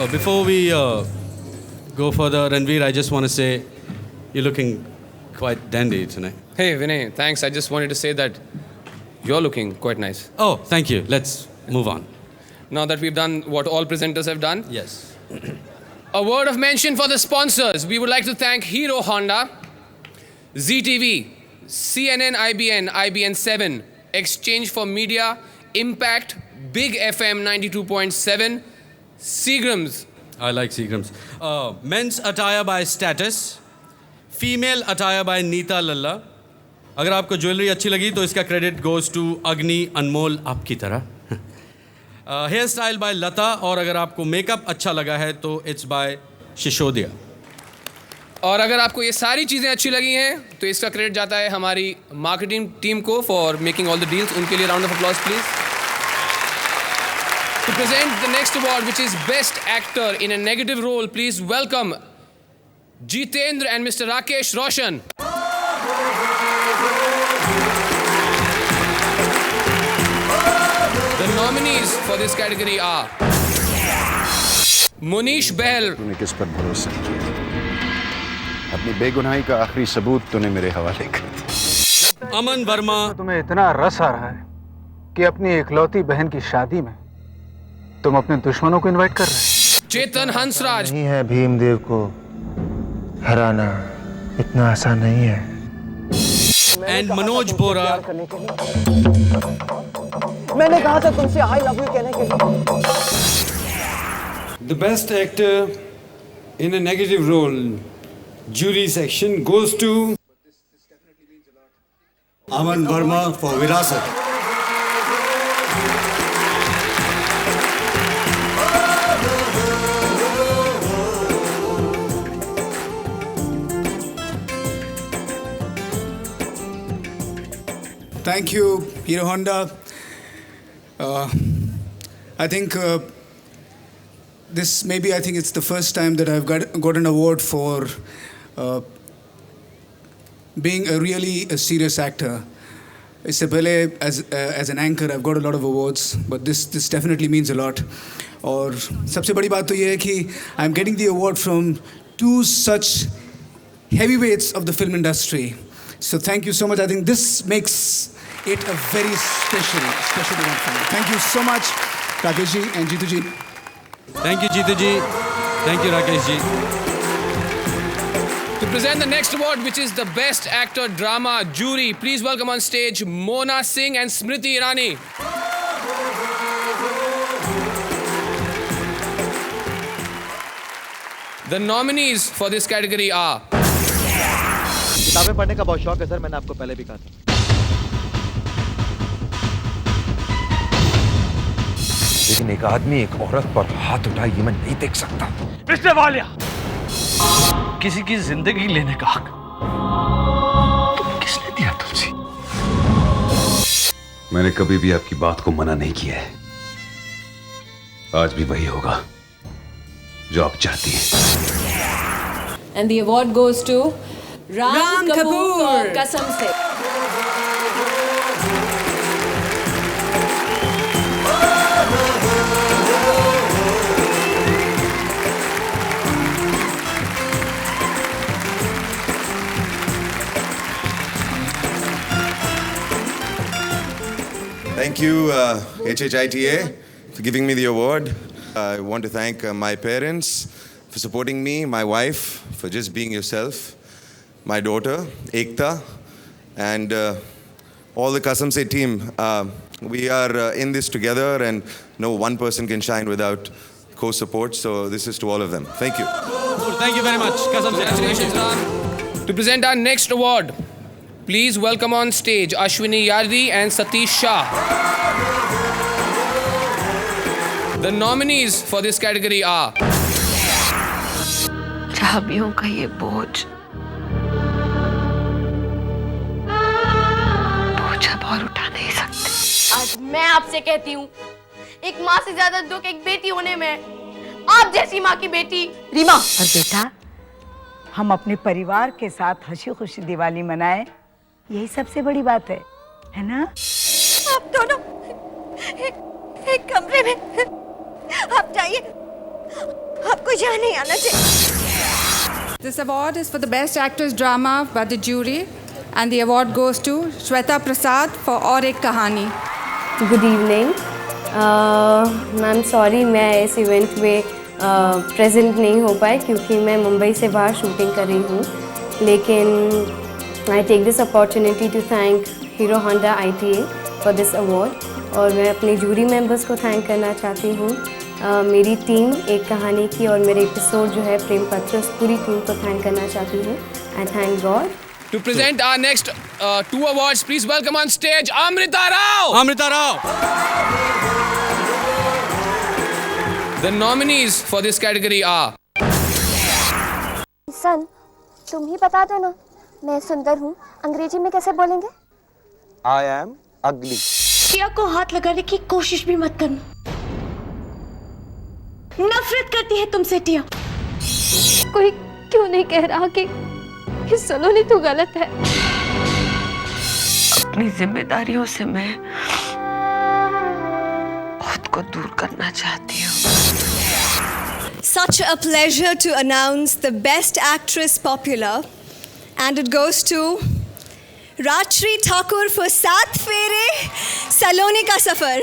Before we go further, Ranveer, I just want to say you're looking quite dandy tonight. Hey, Vinay, thanks. I just wanted to say that you're looking quite nice. Oh, thank you. Let's move on. Now that we've done what all presenters have done, Yes. a word of mention for the sponsors. We would like to thank Hero Honda, ZTV, CNN IBN, IBN 7, Exchange for Media, Impact, Big FM 92.7, Seagram's. I like Seagram's. Men's attire by Status. Female attire by Neeta Lalla. अगर आपको jewellery अच्छी लगी तो इसका credit goes to अग्नि अनमोल आपकी तरह. Hair style bye लता. और अगर आपको मेकअप अच्छा लगा है तो इट्स बाय शिशोदिया. और अगर आपको ये सारी चीज़ें अच्छी लगी हैं तो इसका क्रेडिट जाता है हमारी मार्केटिंग टीम को for making all the deals. उनके लिए round of applause please. To present the next award, which is Best Actor in a Negative Role, please welcome Jitendra and Mr. Rakesh Roshan. The nominees for this category are Munish Bahl. तूने किस पर भरोसा किया? अपनी बेगुनाही का आखिरी सबूत तूने मेरे हवाले कर दिया. अमन वर्मा. तुम्हें इतना रस आ रहा है कि अपनी इकलौती बहन की शादी में तुम अपने दुश्मनों को इनवाइट कर रहे हो. Chetan Hansraj. नहीं है भीमदेव को हराना इतना आसान नहीं है. एंड मनोज बोरा. मैंने कहा था तुमसे आई लव यू कहने के लिए. The best actor in a negative role, jury section goes to Aman Verma for Virasat. Thank you, Hero Honda. I think I think it's the first time that I've got an award for being a serious actor. इससे पहले as an anchor I've got a lot of awards, but this definitely means a lot. और सबसे बड़ी बात तो ये है कि I'm getting the award from two such heavyweights of the film industry. So thank you so much. I think this makes it a very special event for me. Thank you so much, Rakesh ji and Jitu ji. Thank you, Jitu ji. Thank you, Rakesh ji. To present the next award, which is the Best Actor Drama Jury, please welcome on stage Mona Singh and Smriti Irani. The nominees for this category are किताबें पढ़ने का बहुत शौक है sir, मैंने आपको पहले भी कहा था. लेकिन एक आदमी एक औरत पर हाथ उठाए ये मैं नहीं देख सकता. मिस्टर वालिया, किसी की जिंदगी लेने का हक किसने दिया तुलसी? मैंने कभी भी आपकी बात को मना नहीं किया है. आज भी वही होगा जो आप चाहती हैं. And the award goes to Ram Kapoor for Kasam Se. Thank you, HHITA, for giving me the award. I want to thank my parents for supporting me, my wife for just being yourself, my daughter, Ekta, and all the Kasam Se team. We are in this together, and no one person can shine without co-support, so this is to all of them. Thank you. Thank you very much. Kasam Se. Congratulations, Ram. To present our next award, please welcome on stage Ashwini Yardi and Satish Shah. The nominees for this category are चाबियों का ये बोझ अब और उठा नहीं सकते. आज मैं आपसे कहती हूँ, एक माँ से ज्यादा दुख एक बेटी होने में. आप जैसी माँ की बेटी रीमा. और बेटा, हम अपने परिवार के साथ हंसी खुशी दिवाली मनाएं, यही सबसे बड़ी बात है ना? आप दोनों एक कमरे में, आप जाइए. आपको यहाँ नहीं आना चाहिए। This award is for the best actress drama by the jury and the award goes to Shweta Prasad for और एक कहानी। गुड इवनिंग मैम, सॉरी मैं इस इवेंट में प्रेजेंट नहीं हो पाए क्योंकि मैं मुंबई से बाहर शूटिंग कर रही हूँ, लेकिन I take this opportunity to thank Hero Honda ITA for this award और मैं अपने जूरी मेंबर्स को थैंक करना चाहती हूँ, मेरी टीम एक कहानी की और मेरे एपिसोड जो है प्रेम पत्र, उस पूरी टीम को थैंक करना चाहती हूँ। आई thank God. To present our next two awards, please welcome on stage Amrita Rao. Amrita Rao. The nominees for this category are. सन, तुम ही बता दो ना, मैं सुंदर हूँ अंग्रेजी में कैसे बोलेंगे? I am ugly. टिया को हाथ लगाने की कोशिश भी मत करना, नफरत करती है तुमसे टिया। कोई क्यों नहीं कह रहा कि सलोनी तो गलत है? अपनी जिम्मेदारियों से मैं खुद को दूर करना चाहती हूँ। Such a pleasure to announce the best actress popular and it goes to Rajshri Thakur for सात Phere Saloni Ka Safar.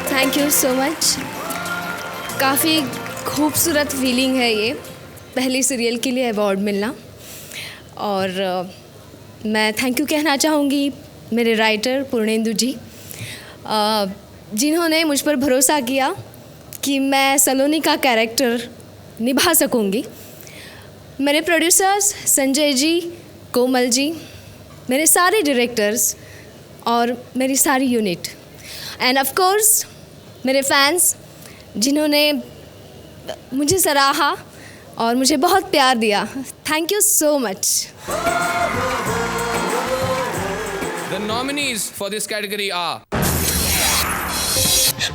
Thank you so much. काफ़ी खूबसूरत फीलिंग है ये, पहली सीरियल के लिए अवार्ड मिलना। और मैं थैंक यू कहना चाहूँगी मेरे राइटर पूर्णेंदु जी, जिन्होंने मुझ पर भरोसा किया कि मैं सलोनी का कैरेक्टर निभा सकूँगी। मेरे प्रोड्यूसर्स संजय जी, कोमल जी, मेरे सारे डायरेक्टर्स और मेरी सारी यूनिट, एंड ऑफ कोर्स मेरे फैंस जिन्होंने मुझे सराहा और मुझे बहुत प्यार दिया। Thank you so much. The nominees for this category are. इस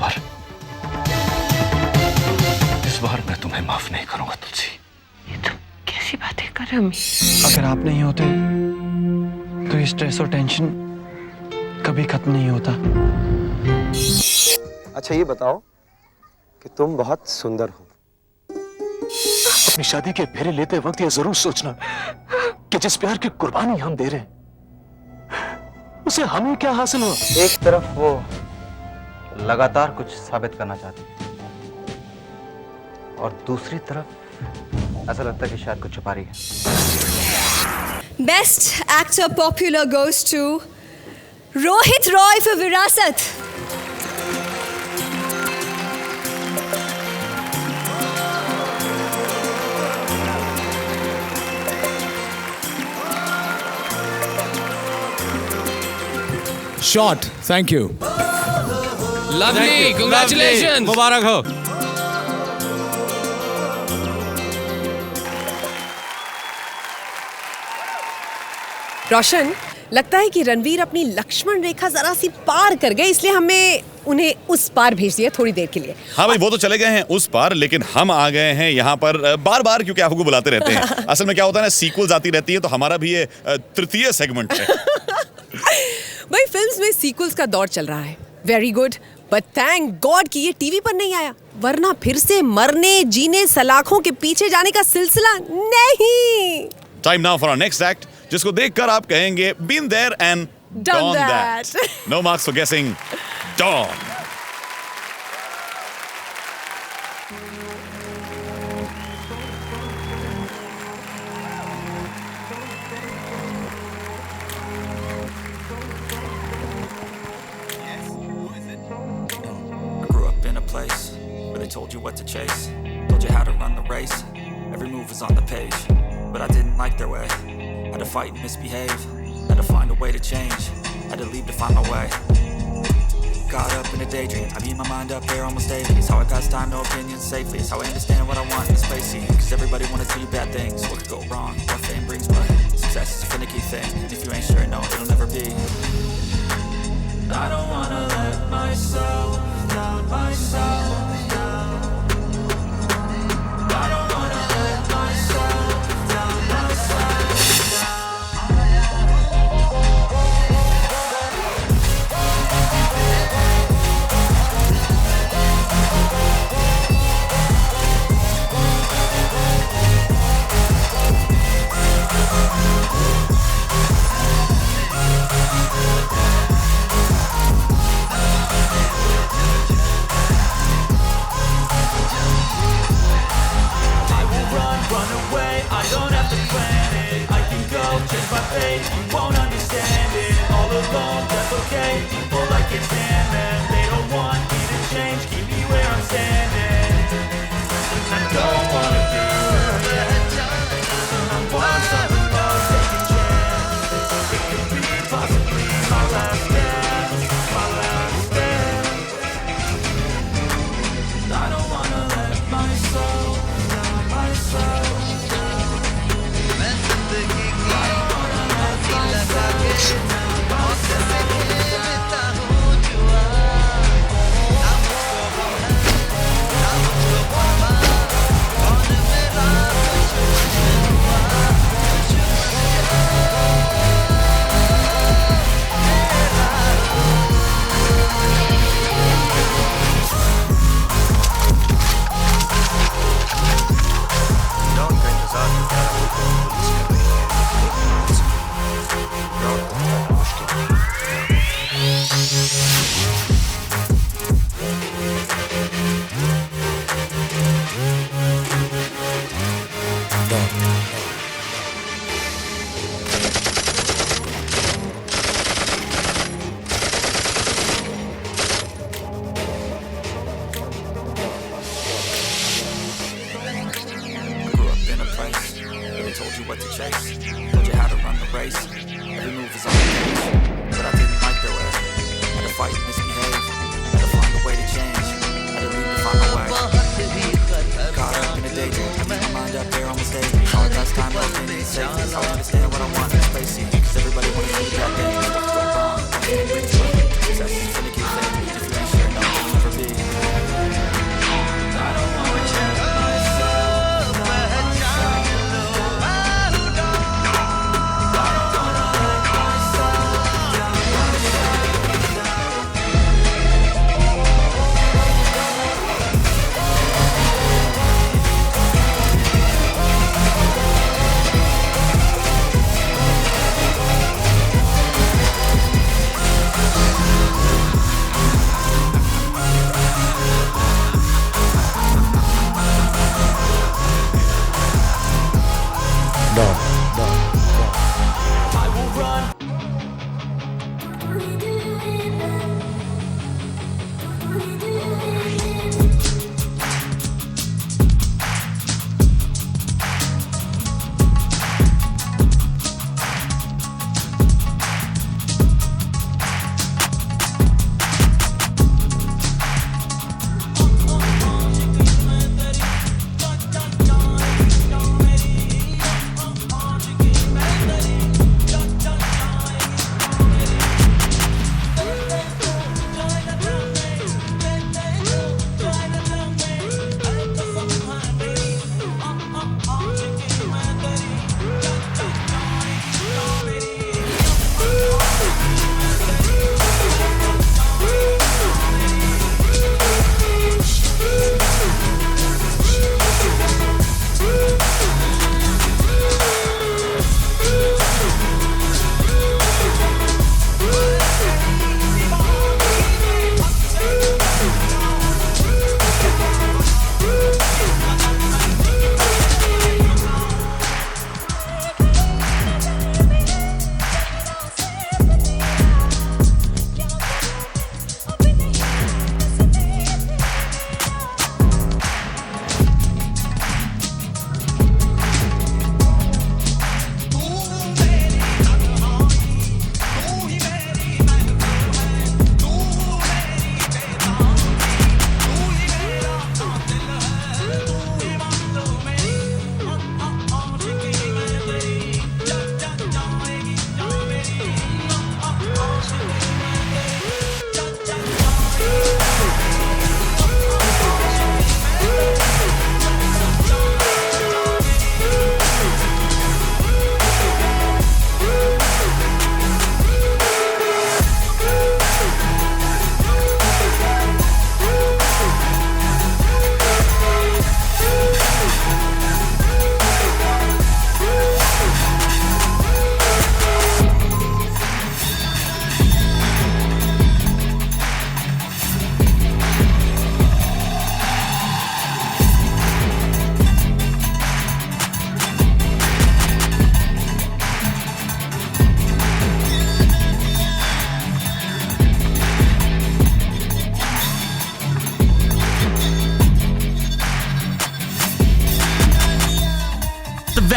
बार मैं तुम्हें माफ नहीं करूंगा तुलसी। ये तुम कैसी बातें कर रहे हो? अगर आप नहीं होते तो ये स्ट्रेस और टेंशन कभी खत्म नहीं होता। अच्छा ये बताओ कि तुम बहुत सुंदर हो। अपनी शादी के फेरे लेते वक्त ये जरूर सोचना कि जिस प्यार की कुर्बानी हम दे रहे हैं उसे हमें क्या हासिल हो। एक तरफ वो लगातार कुछ साबित करना चाहती और दूसरी तरफ ऐसा लगता है कि शायद कुछ छुपा रही है। Best actor popular goes to Rohit Roy for Virasat. Shot, thank you. Lovely, congratulations. मुबारक हो। रोशन, लगता है कि रणवीर अपनी लक्ष्मण रेखा जरा सी पार कर गए, इसलिए हमें उन्हें उस पार भेज दिया थोड़ी देर के लिए। हाँ भाई, वो तो चले गए हैं उस पार, लेकिन हम आ गए हैं यहाँ पर बार बार, क्योंकि आपको बुलाते रहते हैं। असल में क्या होता है ना, सीक्वल्स आती रहती है, तो हमारा भी ये तृतीय सेगमेंट है। भाई फिल्म्स में सीक्वल्स का दौर चल रहा है, very good, but thank God कि ये टीवी पर नहीं आया, वरना फिर से मरने जीने सलाखों के पीछे जाने का सिलसिला नहीं। Time now for our next act, जिसको देखकर आप कहेंगे been there and done that. No marks for guessing. Done. Told you what to chase, told you how to run the race. Every move was on the page, but I didn't like their way. Had to fight and misbehave, had to find a way to change, had to leave to find my way. Got up in a daydream, I beat my mind up there almost daily. It's how I pass time, no opinions safely. It's how I understand what I want in the space scene. Cause everybody wanna tell you bad things. What could go wrong, what fame brings, but success is a finicky thing. And if you ain't sure, no, it'll never be. I don't wanna let myself down, myself down. I don't wanna let myself down, myself down. Run away, I don't have to plan it. I can go, change my fate, you won't understand it. All alone, that's okay, people I can't stand them. They don't want me to change, keep me where I'm standing. I don't wanna be hurt. I want something more, take a chance. It could be possibly my last dance, my last dance. I don't wanna let myself down, myself.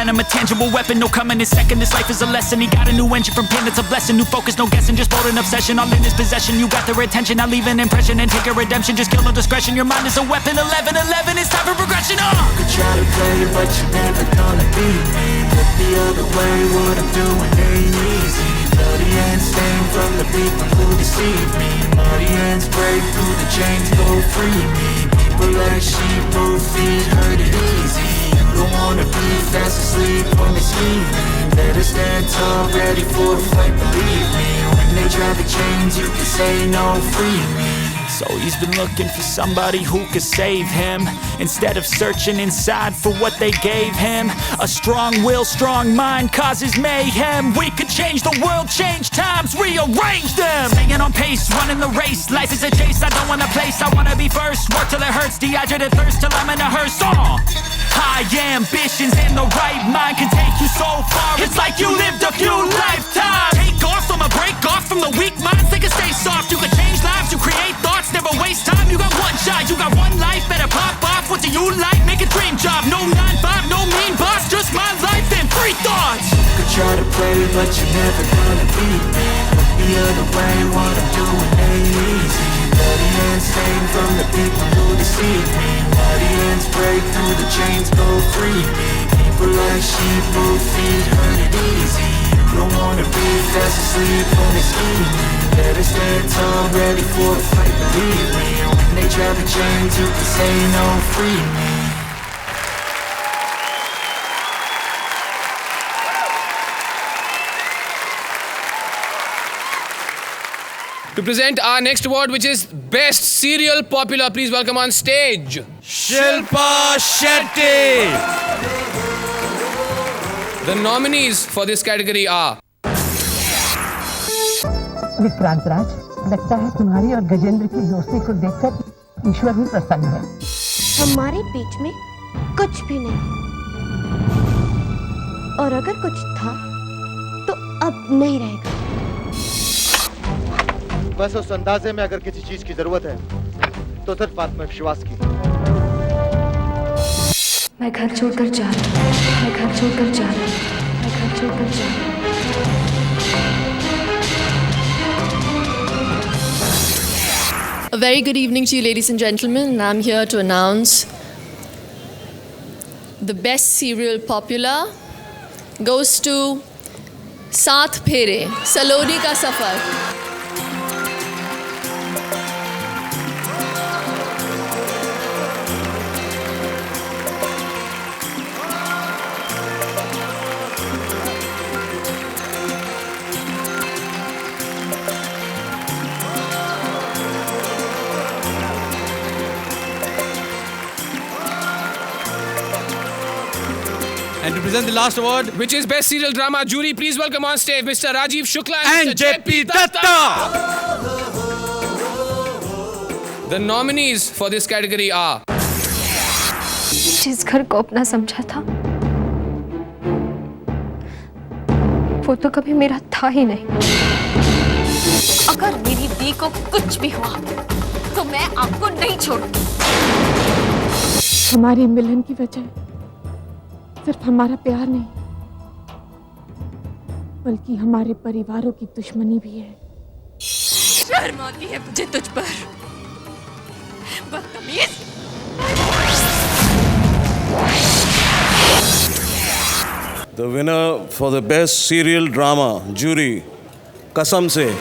venom, a tangible weapon. No coming in second, this life is a lesson. He got a new engine from pain, it's a blessing. New focus, no guessing, just bold and obsession. All in his possession, you got their attention. Now leave an impression and take a redemption. Just kill no discretion, your mind is a weapon. 11-11, it's time for progression. You could try to play, but you're never gonna beat me. Look the other way, what I'm doing ain't easy. Bloody hands stained from the people who deceive me. Muddy hands break through the chains, go free me. People like sheep, both feet hurt it easy. You don't wanna be fast asleep on the scheming. Better stand tall, ready for a fight, believe me. When they try the chains, you can say no, free me. So he's been looking for somebody who could save him, instead of searching inside for what they gave him. A strong will, strong mind causes mayhem. We could change the world, change times, rearrange them. Staying on pace, running the race. Life is a chase, I don't wanna place. I wanna be first, work till it hurts. Dehydrated thirst till I'm in a hearse. High ambitions in the right mind can take you so far. It's like you lived a few lifetimes. Take off, I'ma break off from the weak minds. They can stay soft, you can change lives, you create thoughts. Never waste time, you got one shot, you got one life. Better pop off, what do you like? Make a dream job, no 9-5, no mean boss. Just my life and free thoughts. You could try to play, but you're never gonna beat me. Look the other way, what I'm doing ain't easy. Bloody hands stained from the people who deceive me. Muddy hands break through the chains, go free me. People like sheep, both feet hurt it easy. You don't wanna be fast asleep on the scheming. Better stand tall, ready for a fight, believe me. When they try the chains, you can say no, free me. To present our next award, which is Best Serial Popular, please welcome on stage Shilpa Shetty. The nominees for this category are Vikrant Raj, लगता है तुम्हारी और गजेंद्र की दोस्ती को देखकर ईश्वर भी प्रसन्न है। हमारे बीच में कुछ भी नहीं, और अगर कुछ था तो अब नहीं रहेगा। बस उस अंदाजे में अगर किसी चीज की जरूरत है तो सिर्फ आत्मविश्वास की। मैं घर छोड़कर जा रहा हूँ, मैं घर छोड़कर जा रहा हूँ, मैं घर छोड़कर जा रहा हूँ। A very good evening to you, ladies and gentlemen. I'm here to announce the best serial popular goes to Saath Phere, Saloni Ka Safar. And to present the last award, which is Best Serial Drama Jury, please welcome on stage Mr. Rajiv Shukla and Mr. JP Datta. The nominees for this category are जिस घर को अपना समझा था वो तो कभी मेरा था ही नहीं। अगर मेरी दी को कुछ भी हुआ तो मैं आपको नहीं छोड़ूंगी। हमारे मिलन की वजह सिर्फ हमारा प्यार नहीं, बल्कि हमारे परिवारों की दुश्मनी भी है। शर्म आती है मुझे तुझ पर, बदतमीज। The winner for the best serial drama jury, Kasam Se.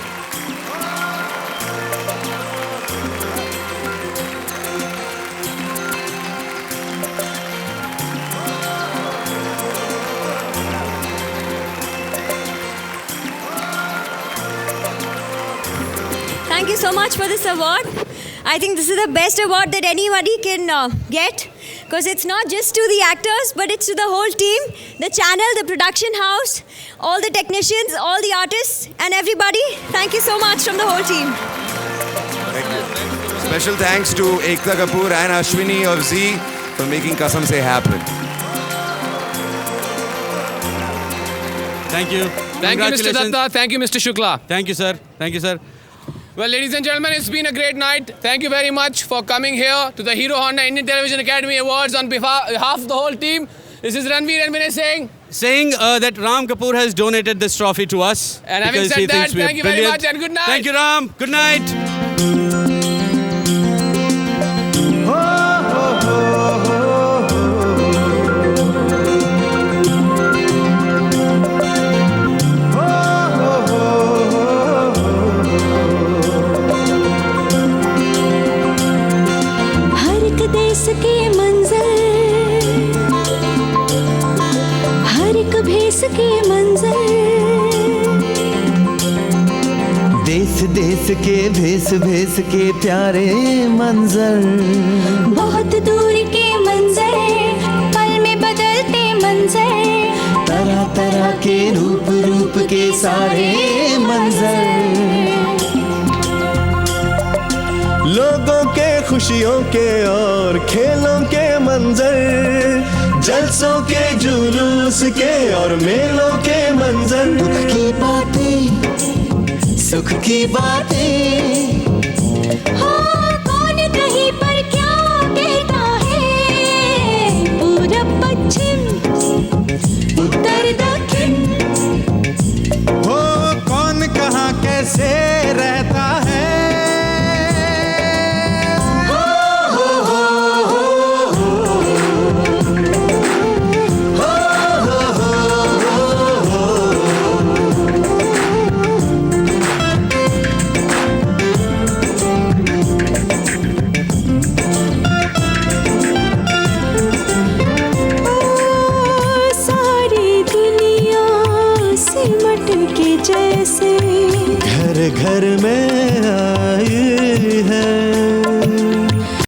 Thank you so much for this award. I think this is the best award that anybody can get, because it's not just to the actors, but it's to the whole team, the channel, the production house, all the technicians, all the artists, and everybody. Thank you so much from the whole team. Thank you. Special thanks to Ekta Kapoor and Ashwini of Z for making Kasam Se happen. Thank you. Thank you, Mr. Datta. Thank you, Mr. Shukla. Thank you, sir. Thank you, sir. Well, ladies and gentlemen, it's been a great night. Thank you very much for coming here to the Hero Honda Indian Television Academy Awards on behalf of the whole team. This is Ranveer and Vinay saying saying that Ram Kapoor has donated this trophy to us. And having because he said that, thinks we are thank you very brilliant. much and good night. Thank you, Ram. Good night. हर एक देश के मंजर, हर एक भेस के मंजर, देश देश के भेस भेस के प्यारे मंजर, बहुत दूर के मंजर, पल में बदलते मंजर, तरह तरह के रूप रूप के सारे मंजर, लोगों के खुशियों के और खेलों के मंजर, जलसों के जुलूस के और मेलों के मंजर, दुख की बातें सुख की बातें